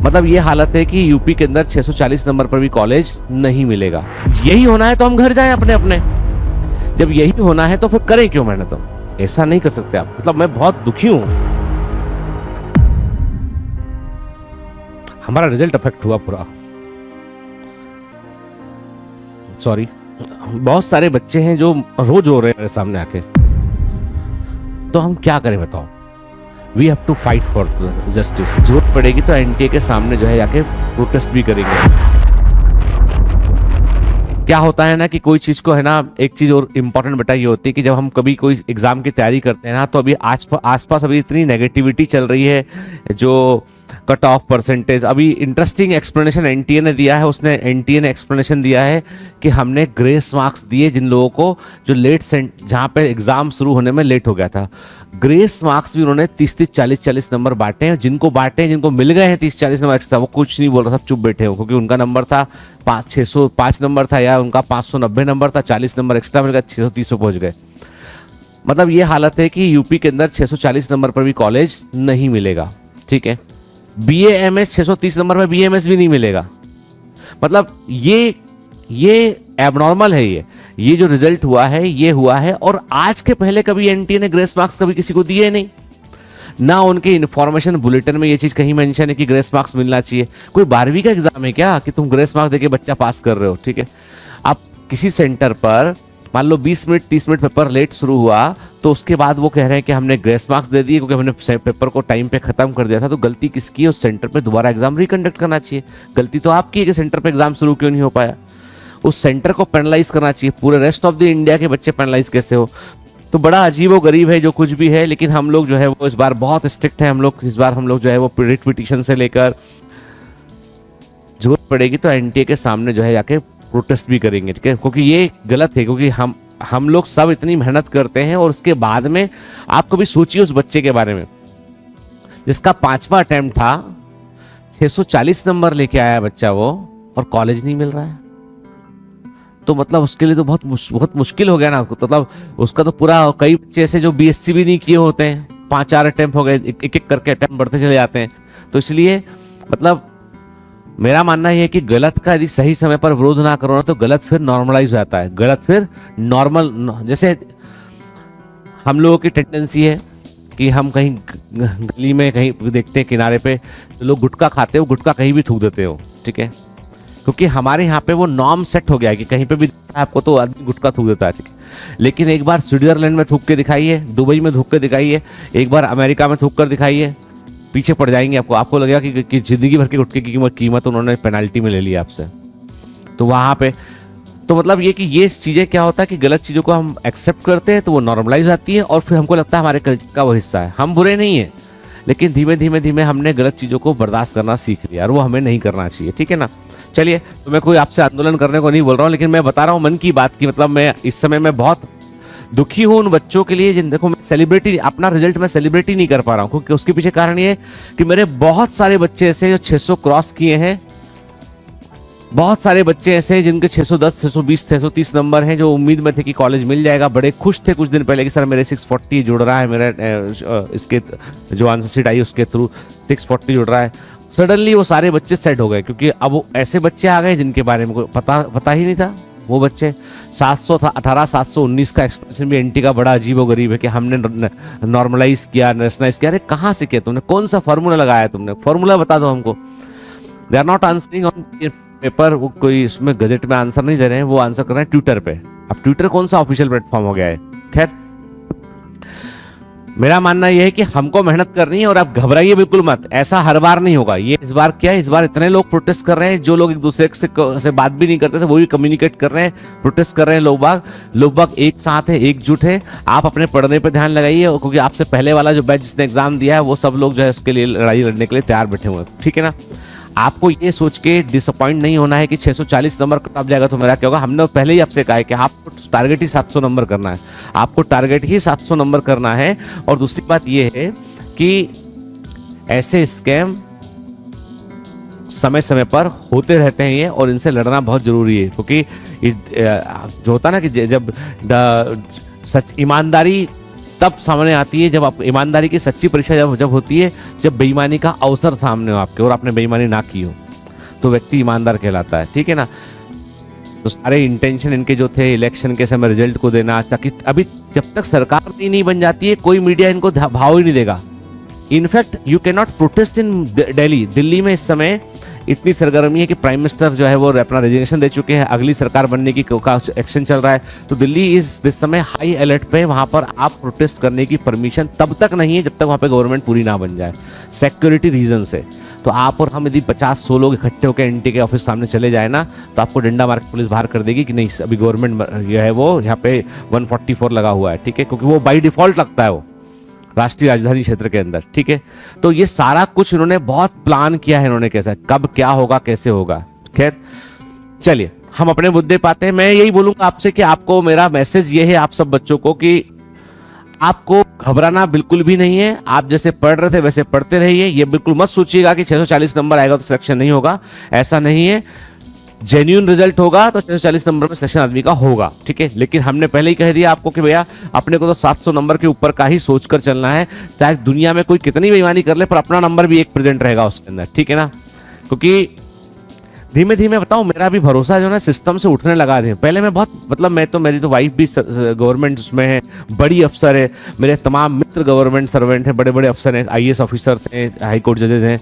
मतलब ये हालत है कि यूपी के अंदर 640 नंबर पर भी कॉलेज नहीं मिलेगा। यही होना है तो हम घर जाएं अपने अपने। जब यही होना है तो फिर करें क्यों मेहनत हम? ऐसा नहीं कर सकते आप। मतलब मैं बहुत दुखी हूं। हमारा रिजल्ट अफेक्ट हुआ पूरा। सॉरी। बहुत सारे बच्चे हैं जो रोज रो रहे हैं मेरे सामने आके। तो हम क्या करें बताओ? We have to fight for justice. जरूरत पड़ेगी तो एनटीए के सामने जो है जाके प्रोटेस्ट भी करेंगे। क्या होता है ना कि कोई चीज को है ना, एक चीज और इम्पोर्टेंट बेटा ये होती है कि जब हम कभी कोई एग्जाम की तैयारी करते हैं ना, तो अभी आसपास अभी इतनी नेगेटिविटी चल रही है। जो कट ऑफ परसेंटेज, अभी इंटरेस्टिंग एक्सप्लेनेशन एनटीए ने दिया है। एनटीए ने एक्सप्लेनेशन दिया है कि हमने ग्रेस मार्क्स दिए जिन लोगों को जो जहाँ पे एग्जाम शुरू होने में लेट हो गया था। ग्रेस मार्क्स भी उन्होंने 30-30, 40-40 नंबर बांटे हैं। जिनको मिल गए हैं 30-40 नंबर एक्स्ट्रा, वो कुछ नहीं बोल रहा, सब चुप बैठे हो, क्योंकि उनका नंबर था 605 नंबर था, या उनका 590 नंबर था, 40 नंबर एक्स्ट्रा मिल गया, 630 पे पहुंच गए। मतलब ये हालत है कि यूपी के अंदर 640 नंबर पर भी कॉलेज नहीं मिलेगा। ठीक है, BA-MS 630 नंबर में BA-MS भी नहीं मिलेगा। मतलब ये एबनॉर्मल है। ये जो रिजल्ट हुआ है ये हुआ है। और आज के पहले कभी एनटीए ने ग्रेस मार्क्स कभी किसी को दिए नहीं ना। उनके इन्फॉर्मेशन बुलेटिन में ये चीज कहीं मेंशन है कि ग्रेस मार्क्स मिलना चाहिए। कोई 12वीं का एग्जाम है क्या कि तुम ग्रेस मार्क्स देके बच्चा पास कर रहे हो? ठीक है, आप किसी सेंटर पर मान लो 20 मिनट 30 मिनट पेपर लेट शुरू हुआ, तो उसके बाद वो कह रहे हैं कि हमने ग्रेस मार्क्स दे दिए क्योंकि हमने पेपर को टाइम पे खत्म कर दिया था। तो गलती किसकी है? उस सेंटर पे दोबारा एग्जाम रिकंडक्ट करना चाहिए। गलती तो आपकी है कि सेंटर पे एग्जाम शुरू क्यों नहीं हो पाया। उस सेंटर को पेनलाइज करना चाहिए। पूरे रेस्ट ऑफ द इंडिया के बच्चे पेनलाइज कैसे हो? तो बड़ा अजीब व गरीब है जो कुछ भी है। लेकिन हम लोग जो है वो इस बार बहुत स्ट्रिक्ट है। इस बार हम लोग जो है वो रिट पिटीशन से लेकर जरूरत पड़ेगी तो एनटीए के सामने जो है जाके प्रोटेस्ट भी करेंगे। ठीक है, क्योंकि ये गलत है। क्योंकि हम लोग सब इतनी मेहनत करते हैं और उसके बाद में आप कभी सोचिए उस बच्चे के बारे में जिसका 5वां अटेम्प्ट था, 640 नंबर लेके आया बच्चा वो, और कॉलेज नहीं मिल रहा है। तो मतलब उसके लिए तो बहुत मुश्किल हो गया ना। मतलब उसका तो पूरा, कई बच्चे ऐसे जो बीएससी भी नहीं किए होते हैं, 5-4 अटेम्प्ट हो गए, एक एक करके अटेम्प्ट बढ़ते चले जाते हैं। तो इसलिए मतलब मेरा मानना यह है कि गलत का यदि सही समय पर विरोध ना करो ना, तो गलत फिर नॉर्मलाइज हो जाता है। गलत फिर नॉर्मल, जैसे हम लोगों की टेंडेंसी है कि हम कहीं गली में कहीं देखते हैं किनारे पे तो लोग गुटखा खाते हो, गुटखा कहीं भी थूक देते हो। ठीक है, क्योंकि हमारे यहाँ पे वो नॉर्म सेट हो गया है कि कहीं पे भी आपको तो आदमी गुटखा थूक देता है। ठीक है, लेकिन एक बार स्विट्जरलैंड में थूक के दिखाइए, दुबई में थूक के दिखाइए, एक बार अमेरिका में थूक कर दिखाइए, पीछे पड़ जाएंगे। आपको लगेगा कि जिंदगी भर के गुटखे की कीमत उन्होंने पेनाल्टी में ले ली आपसे। तो वहाँ पे तो मतलब ये कि ये चीज़ें क्या होता है कि गलत चीज़ों को हम एक्सेप्ट करते हैं तो वो नॉर्मलाइज आती है, और फिर हमको लगता है हमारे कल्चर का वो हिस्सा है। हम बुरे नहीं है, लेकिन धीमे धीमे हमने गलत चीज़ों को बर्दाश्त करना सीख लिया, और वो हमें नहीं करना चाहिए। ठीक है ना। चलिए, तो मैं कोई आपसे आंदोलन करने को नहीं बोल रहा हूँ, लेकिन मैं बता रहा हूँ मन की बात की। मतलब मैं इस समय मैं बहुत दुखी हूं उन बच्चों के लिए जिन, देखो मैं सेलिब्रिटी, अपना रिजल्ट मैं सेलिब्रिटी नहीं कर पा रहा हूं, क्योंकि उसके पीछे कारण ये कि मेरे बहुत सारे बच्चे ऐसे जो 600 क्रॉस किए हैं। बहुत सारे बच्चे ऐसे हैं जिनके 610, 620, 630 नंबर हैं, जो उम्मीद में थे कि कॉलेज मिल जाएगा, बड़े खुश थे कुछ दिन पहले कि सर मेरे 640 जुड़ रहा है, मेरा इसके जो आंसर शीट आई उसके थ्रू 640 जुड़ रहा है। सडनली वो सारे बच्चे सेट हो गए, क्योंकि अब वो ऐसे बच्चे आ गए जिनके बारे में पता ही नहीं था। वो बच्चे 718, 719 का एक्सप्रेशन भी एनटी का बड़ा अजीब और गरीब है कि हमने नॉर्मलाइज किया, नेशनलाइज किया। अरे कहाँ से किया तुमने? कौन सा फॉर्मूला लगाया तुमने? फॉर्मूला बता दो हमको। They are not answering on paper. वो कोई इसमें गजट में आंसर नहीं दे रहे हैं, वो आंसर कर रहे हैं ट्विटर पे। अब ट्विटर कौन सा ऑफिशियल प्लेटफॉर्म हो गया है? खैर, मेरा मानना यह है कि हमको मेहनत करनी है, और आप घबराइए बिल्कुल मत। ऐसा हर बार नहीं होगा। ये इस बार क्या है, इस बार इतने लोग प्रोटेस्ट कर रहे हैं, जो लोग एक दूसरे से बात भी नहीं करते थे वो भी कम्युनिकेट कर रहे हैं, प्रोटेस्ट कर रहे हैं। लोग बाग एक साथ है, एकजुट है। आप अपने पढ़ने पे ध्यान लगाइए, क्योंकि आपसे पहले वाला जो बैच जिसने एग्जाम दिया है वो सब लोग जो है उसके लिए लड़ाई लड़ने के लिए तैयार बैठे हुए हैं। ठीक है ना। आपको ये सोच के डिसअपॉइंट नहीं होना है कि 640 नंबर कट जाएगा तो मेरा क्या होगा। हमने पहले ही आपसे कहा है कि आपको टारगेट ही 700 नंबर करना है, आपको टारगेट ही 700 नंबर करना है। और दूसरी बात ये है कि ऐसे स्कैम समय समय पर होते रहते हैं ये, और इनसे लड़ना बहुत जरूरी है। क्योंकि जो होता है ना कि जब सच ईमानदारी तब सामने आती है जब आप ईमानदारी की सच्ची परीक्षा जब होती है, जब बेईमानी का अवसर सामने हो आपके और आपने बेईमानी ना की हो, तो व्यक्ति ईमानदार कहलाता है। ठीक है ना। तो सारे इंटेंशन इनके जो थे इलेक्शन के समय रिजल्ट को देना, ताकि अभी जब तक सरकार नहीं बन जाती है कोई मीडिया इनको भाव ही नहीं देगा। In fact you can not protest in Delhi. Delhi में इस समय इतनी सरगर्मी है कि प्राइम मिनिस्टर जो है वो अपना रेजिग्नेशन दे चुके हैं, अगली सरकार बनने की का एक्शन चल रहा है। तो दिल्ली इस समय हाई अलर्ट पे, वहां पर आप प्रोटेस्ट करने की परमिशन तब तक नहीं है जब तक वहां पे गवर्नमेंट पूरी ना बन जाए, सिक्योरिटी रीजन से। तो आप और हम यदि 50-100 लोग इकट्ठे होकर एनटी के ऑफिस सामने चले जाए ना, तो आपको डंडा मार के पुलिस बाहर कर देगी कि नहीं अभी गवर्नमेंट जो है वो यहाँ पे 144 लगा हुआ है। ठीक है, क्योंकि वो बाई डिफॉल्ट लगता है वो राष्ट्रीय राजधानी क्षेत्र के अंदर। ठीक है, तो ये सारा कुछ इन्होंने बहुत प्लान किया है इन्होंने, कैसा कब क्या होगा कैसे होगा। खैर चलिए हम अपने मुद्दे पाते हैं। मैं यही बोलूंगा आपसे कि आपको मेरा मैसेज ये है आप सब बच्चों को कि आपको घबराना बिल्कुल भी नहीं है। आप जैसे पढ़ रहे थे वैसे पढ़ते रहिए। ये बिल्कुल मत सोचिएगा कि 640 नंबर आएगा तो सिलेक्शन नहीं होगा, ऐसा नहीं है। जेन्यून रिजल्ट होगा तो 640 नंबर में सिलेक्शन आदमी का होगा। ठीक है, लेकिन हमने पहले ही कह दिया आपको कि भैया अपने को तो 700 नंबर के ऊपर का ही सोचकर चलना है, चाहे दुनिया में कोई कितनी बेईमानी कर ले, पर अपना नंबर भी 1% रहेगा उसके अंदर। ठीक है ना, क्योंकि धीमे धीमे बताऊं मेरा भी भरोसा जो है सिस्टम से उठने लगा है। पहले मैं बहुत मतलब मेरी तो वाइफ भी गवर्नमेंट उसमें है, बड़ी अफसर है, मेरे तमाम मित्र गवर्नमेंट सर्वेंट हैं, बड़े बड़े अफसर हैं, IAS ऑफिसर्स हैं, हाई कोर्ट जजेस हैं।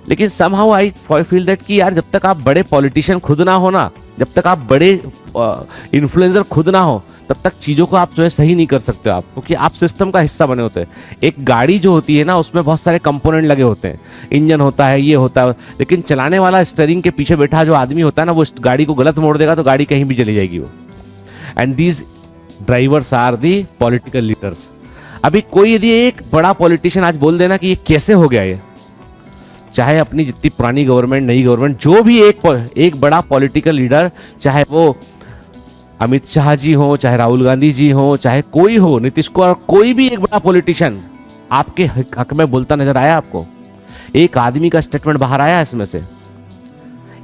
लेकिन समहाउ आई फील दैट कि यार जब तक आप बड़े पॉलिटिशियन खुद ना हो ना, जब तक आप बड़े इन्फ्लुएंसर खुद ना हो, तब तक चीज़ों को आप जो है सही नहीं कर सकते आप, क्योंकि आप सिस्टम का हिस्सा बने होते हैं। एक गाड़ी जो होती है ना उसमें बहुत सारे कंपोनेंट लगे होते हैं, इंजन होता है, ये होता है, लेकिन चलाने वाला स्टीयरिंग के पीछे बैठा जो आदमी होता है ना, वो गाड़ी को गलत मोड़ देगा तो गाड़ी कहीं भी चली जाएगी वो। And these drivers are the political leaders. अभी कोई यदि एक बड़ा पॉलिटिशियन आज बोल देना कि ये कैसे हो गया, ये चाहे अपनी जितनी पुरानी गवर्नमेंट नई गवर्नमेंट जो भी एक बड़ा पॉलिटिकल लीडर, चाहे वो अमित शाह जी हो, चाहे राहुल गांधी जी हो, चाहे कोई हो, नीतीश कुमार, कोई भी एक बड़ा पॉलिटिशियन आपके हक में बोलता नजर आया आपको? एक आदमी का स्टेटमेंट बाहर आया इसमें से?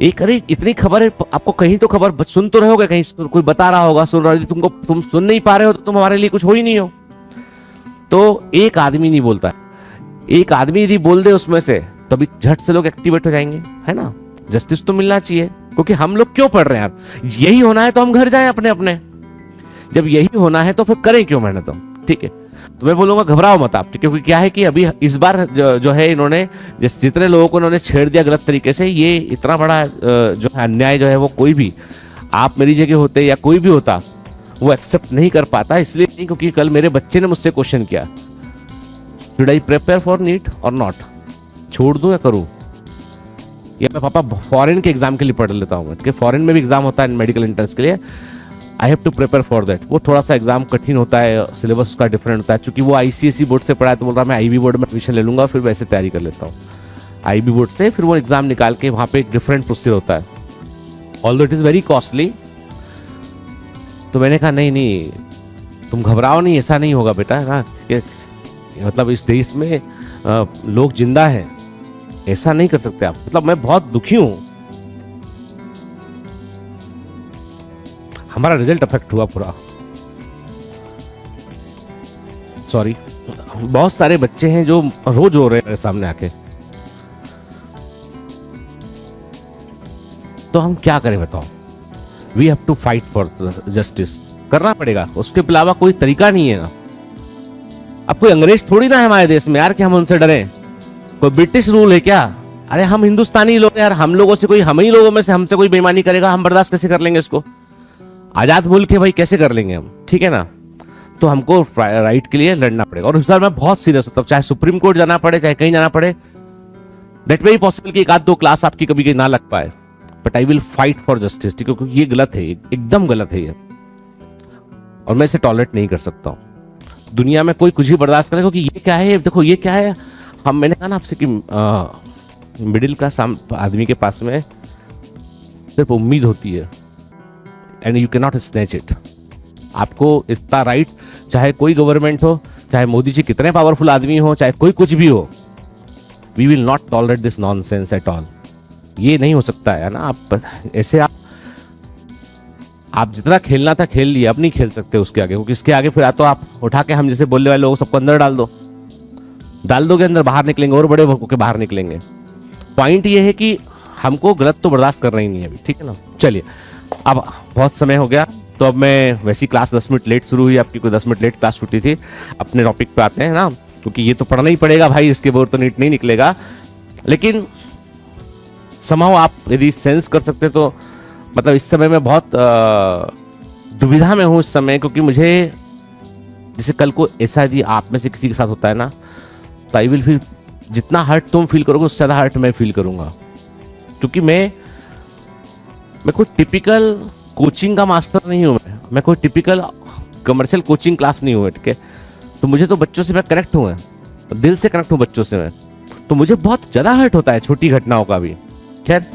एक अरे इतनी खबर है आपको, कहीं तो खबर सुन तो रहे होगे, कहीं कोई बता रहा होगा, सुन रहा, तुम सुन नहीं पा रहे हो तो तुम हमारे लिए कुछ हो ही नहीं हो। तो एक आदमी नहीं बोलता, एक आदमी यदि बोल दे उसमें से तो अभी झट से लोग एक्टिवेट हो जाएंगे, है ना। जस्टिस तो मिलना चाहिए, क्योंकि हम लोग क्यों पढ़ रहे हैं यार? यही होना है तो हम घर जाएं अपने अपने। जब यही होना है तो फिर करें क्यों मेहनत हम? ठीक है, तो मैं बोलूंगा घबराओ मत आप, क्योंकि क्या है कि अभी इस बार जो है इन्होंने जितने लोगों को इन्होंने छेड़ दिया गलत तरीके से, ये इतना बड़ा जो है अन्याय जो है वो कोई भी आप मेरी जगह होते या कोई भी होता वो एक्सेप्ट नहीं कर पाता। इसलिए नहीं क्योंकि कल मेरे बच्चे ने मुझसे क्वेश्चन किया, should I prepare for NEET और नॉट, छोड़ दूं या करूं, या मैं पापा फॉरेन के एग्जाम के लिए पढ़ लेता हूँ, कि फॉरेन में भी एग्जाम होता है मेडिकल एंट्रेंस के लिए, I have to prepare for that. वो थोड़ा सा एग्जाम कठिन होता है, सिलेबस उसका डिफरेंट होता है, क्योंकि वो ICSE बोर्ड से पढ़ा है, तो बोल रहा मैं IB बोर्ड में एडमिशन ले लूंगा, फिर वैसे तैयारी कर लेता हूँ IB बोर्ड से, फिर वो एग्जाम निकाल के वहाँ पे एक डिफरेंट प्रोसीजर होता है, although it is very costly. तो मैंने कहा नहीं तुम घबराओ नहीं, ऐसा नहीं होगा बेटा, है ना, ठीक है, मतलब इस देश में लोग जिंदा हैं, ऐसा नहीं कर सकते आप। मतलब मैं बहुत दुखी हूं, हमारा रिजल्ट अफेक्ट हुआ पूरा, सॉरी। बहुत सारे बच्चे हैं जो रोज रो रहे हैं मेरे सामने आके, तो हम क्या करें बताओ? We have to fight for justice, करना पड़ेगा, उसके अलावा कोई तरीका नहीं है ना। अब कोई अंग्रेज थोड़ी ना है हमारे देश में यार कि हम उनसे डरें, कोई ब्रिटिश रूल है क्या? अरे हम हिंदुस्तानी लोग यार, हम लोगों से कोई, हम ही लोगों में से हमसे कोई बेईमानी करेगा, हम बर्दाश्त कैसे कर लेंगे इसको? आजाद मुल्क है भाई, कैसे कर लेंगे हम? ठीक है ना, तो हमको राइट के लिए लड़ना पड़ेगा। और इस बार मैं बहुत सीरियस होता हूँ, चाहे सुप्रीम कोर्ट जाना पड़े, चाहे कहीं जाना पड़े, दैट मे बी पॉसिबल कि 1-2 क्लास आपकी कभी ना लग पाए, but I will fight for justice, ठीक है, क्योंकि ये गलत है, एकदम गलत है ये, और मैं इसे टॉलरेट नहीं कर सकता हूँ। दुनिया में कोई कुछ ही बर्दाश्त करे, क्योंकि ये क्या है, देखो ये क्या है, मैंने कहा ना आपसे कि मिडिल क्लास आदमी के पास में सिर्फ उम्मीद होती है, and you can not snatch it. आपको इसका राइट, चाहे कोई गवर्नमेंट हो, चाहे मोदी जी कितने पावरफुल आदमी हो, चाहे कोई कुछ भी हो, we will not tolerate this nonsense at all. ये नहीं हो सकता है ना, आप ऐसे आप जितना खेलना था खेल लिया, अब नहीं खेल सकते उसके आगे, क्योंकि इसके आगे फिर या तो आप उठा के, हम जैसे बोलने वाले लोग, सबको अंदर डाल दोगे अंदर, बाहर निकलेंगे और बड़े होकर बाहर निकलेंगे। पॉइंट ये है कि हमको गलत तो बर्दाश्त करना ही नहीं है अभी, ठीक है ना। चलिए, अब बहुत समय हो गया, तो अब मैं वैसी क्लास 10 मिनट लेट शुरू हुई आपकी, कोई 10 मिनट लेट क्लास छूटी थी। अपने टॉपिक पे आते हैं ना, क्योंकि ये तो पढ़ना ही पड़ेगा भाई, इसके बोर तो नीट नहीं निकलेगा। लेकिन समहाउ आप यदि सेंस कर सकते तो, मतलब इस समय मैं बहुत दुविधा में हूँ इस समय, क्योंकि मुझे जैसे कल को ऐसा यदि आप में से किसी के साथ होता है ना, तो आई विल फील, जितना हर्ट तुम फील करोगे उससे ज़्यादा हर्ट मैं फील करूँगा। क्योंकि मैं कोई टिपिकल कोचिंग का मास्टर नहीं हूँ, मैं कोई टिपिकल कमर्शियल कोचिंग क्लास नहीं हूँ, ठीक है। तो मुझे तो बच्चों से मैं कनेक्ट हूँ, दिल से कनेक्ट हूँ बच्चों से मैं, तो मुझे बहुत ज़्यादा हर्ट होता है छोटी घटनाओं का भी। खैर